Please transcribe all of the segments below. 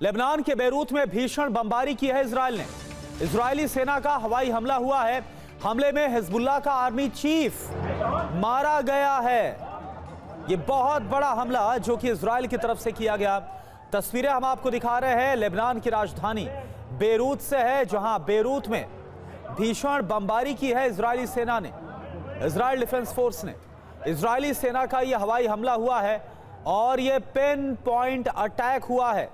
Lebanon के Beirut में भीषण बमबारी की है इजराइल ने। इजरायली सेना का हवाई हमला हुआ है। हमले में हिजबुल्लाह का आर्मी चीफ मारा गया है। यह बहुत बड़ा हमला जो कि इजराइल की तरफ से किया गया। तस्वीरें हम आपको दिखा रहे हैं लेबनान की राजधानी बेरूत से है, जहां बेरूत में भीषण बमबारी की है इजरायली सेना ने। इजराइल डिफेंस फोर्स ने इजरायली सेना का यह हवाई हमला हुआ है और यह पिन पॉइंट अटैक हुआ है।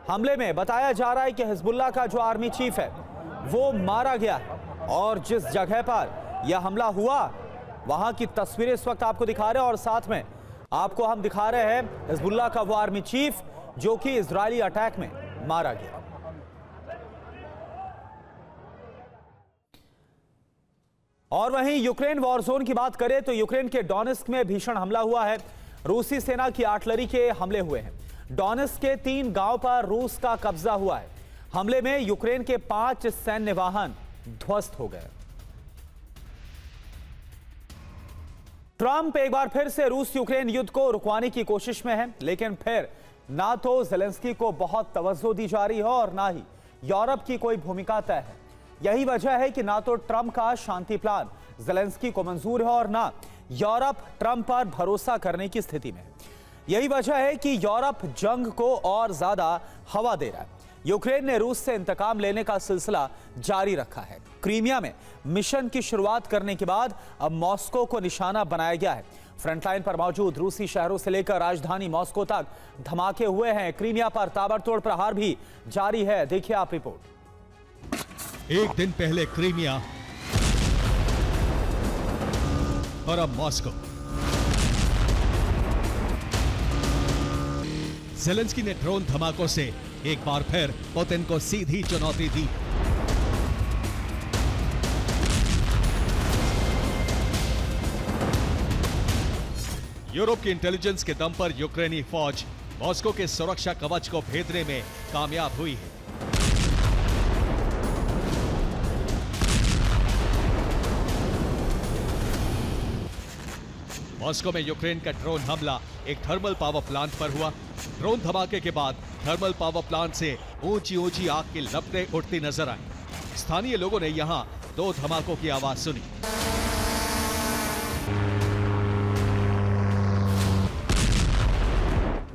हमले में बताया जा रहा है कि हिजबुल्लाह का जो आर्मी चीफ है वो मारा गया है और जिस जगह पर यह हमला हुआ वहां की तस्वीरें इस वक्त आपको दिखा रहे हैं और साथ में आपको हम दिखा रहे हैं हिजबुल्लाह का वो आर्मी चीफ जो कि इजरायली अटैक में मारा गया। और वहीं यूक्रेन वॉर जोन की बात करें तो यूक्रेन के डोनेस्क में भीषण हमला हुआ है। रूसी सेना की आर्टिलरी के हमले हुए हैं। डोनेस्क के 3 गांव पर रूस का कब्जा हुआ है। हमले में यूक्रेन के 5 सैन्य वाहन ध्वस्त हो गए। ट्रंप एक बार फिर से रूस यूक्रेन युद्ध को रुकवाने की कोशिश में है, लेकिन फिर ना तो ज़ेलेंस्की को बहुत तवज्जो दी जा रही है और ना ही यूरोप की कोई भूमिका तय है। यही वजह है कि ना तो ट्रंप का शांति प्लान ज़ेलेंस्की को मंजूर है और ना यूरोप ट्रंप पर भरोसा करने की स्थिति में है। यही वजह है कि यूरोप जंग को और ज्यादा हवा दे रहा है। यूक्रेन ने रूस से इंतकाम लेने का सिलसिला जारी रखा है। क्रीमिया में मिशन की शुरुआत करने के बाद अब मॉस्को को निशाना बनाया गया है। फ्रंटलाइन पर मौजूद रूसी शहरों से लेकर राजधानी मॉस्को तक धमाके हुए हैं। क्रीमिया पर ताबड़तोड़ प्रहार भी जारी है। देखिए आप रिपोर्ट। एक दिन पहले क्रीमिया और अब मॉस्को। ज़ेलेंस्की ने ड्रोन धमाकों से एक बार फिर पुतिन को सीधी चुनौती दी। यूरोप की इंटेलिजेंस के दम पर यूक्रेनी फौज मॉस्को के सुरक्षा कवच को भेदने में कामयाब हुई है। मॉस्को में यूक्रेन का ड्रोन हमला एक थर्मल पावर प्लांट पर हुआ। ड्रोन धमाके के बाद थर्मल पावर प्लांट से ऊंची ऊंची आग की लपटें उठती नजर आई। स्थानीय लोगों ने यहां 2 धमाकों की आवाज सुनी।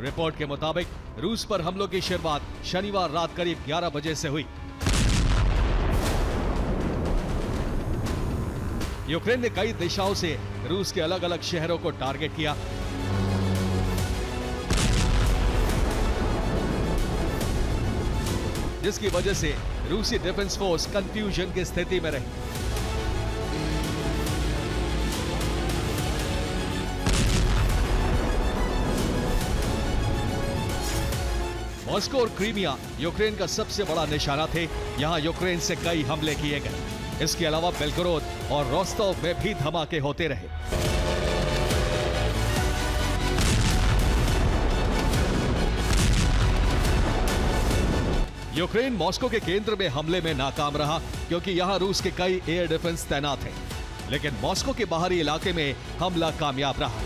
रिपोर्ट के मुताबिक रूस पर हमलों की शुरुआत शनिवार रात करीब 11 बजे से हुई। यूक्रेन ने कई दिशाओं से रूस के अलग अलग शहरों को टारगेट किया। जिसकी वजह से रूसी डिफेंस फोर्स कंफ्यूजन की स्थिति में रही। मॉस्को और क्रीमिया यूक्रेन का सबसे बड़ा निशाना थे। यहां यूक्रेन से कई हमले किए गए। इसके अलावा बेलगोरोद और रोस्तोव में भी धमाके होते रहे। यूक्रेन मॉस्को के केंद्र में हमले में नाकाम रहा क्योंकि यहां रूस के कई एयर डिफेंस तैनात हैं। लेकिन मॉस्को के बाहरी इलाके में हमला कामयाब रहा।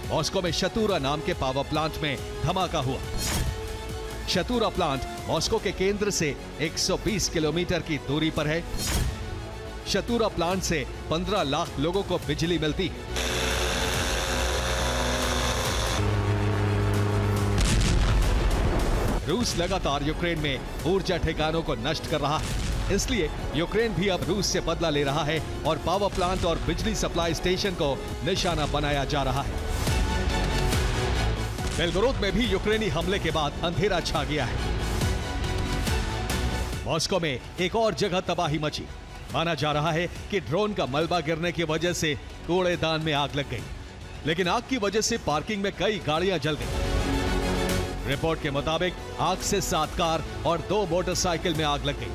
मॉस्को में शतूरा नाम के पावर प्लांट में धमाका हुआ। शतूरा प्लांट मॉस्को के केंद्र से 120 किलोमीटर की दूरी पर है। शतूरा प्लांट से 15 लाख लोगों को बिजली मिलती है। रूस लगातार यूक्रेन में ऊर्जा ठिकानों को नष्ट कर रहा है। इसलिए यूक्रेन भी अब रूस से बदला ले रहा है और पावर प्लांट और बिजली सप्लाई स्टेशन को निशाना बनाया जा रहा है। बेलगोरोद में भी यूक्रेनी हमले के बाद अंधेरा छा गया है। मॉस्को में एक और जगह तबाही मची। माना जा रहा है कि ड्रोन का मलबा गिरने की वजह से कूड़ेदान में आग लग गई, लेकिन आग की वजह से पार्किंग में कई गाड़ियां जल गई। रिपोर्ट के मुताबिक आग से 7 कार और 2 मोटरसाइकिल में आग लग गई।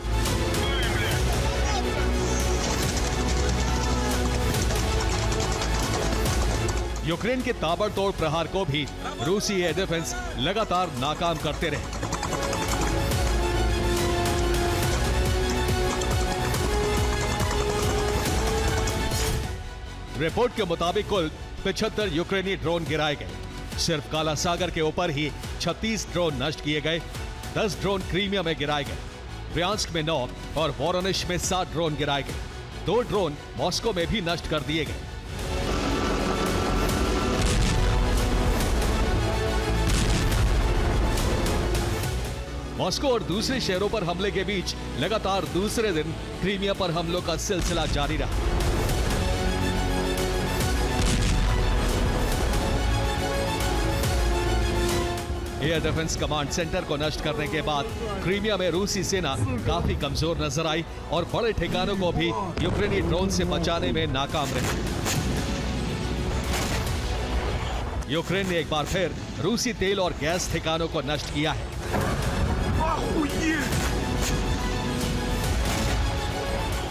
यूक्रेन के ताबड़तोड़ प्रहार को भी रूसी एयर डिफेंस लगातार नाकाम करते रहे। रिपोर्ट के मुताबिक कुल 75 यूक्रेनी ड्रोन गिराए गए। सिर्फ काला सागर के ऊपर ही 36 ड्रोन नष्ट किए गए। 10 ड्रोन क्रीमिया में गिराए गए, ब्रियांस्क में 9 और वोरोनिश में 7 ड्रोन गिराए गए। 2 ड्रोन मॉस्को में भी नष्ट कर दिए गए। मॉस्को और दूसरे शहरों पर हमले के बीच लगातार दूसरे दिन क्रीमिया पर हमलों का सिलसिला जारी रहा। एयर डिफेंस कमांड सेंटर को नष्ट करने के बाद क्रीमिया में रूसी सेना काफी कमजोर नजर आई और बड़े ठिकानों को भी यूक्रेनी ड्रोन से बचाने में नाकाम रही। यूक्रेन ने एक बार फिर रूसी तेल और गैस ठिकानों को नष्ट किया है।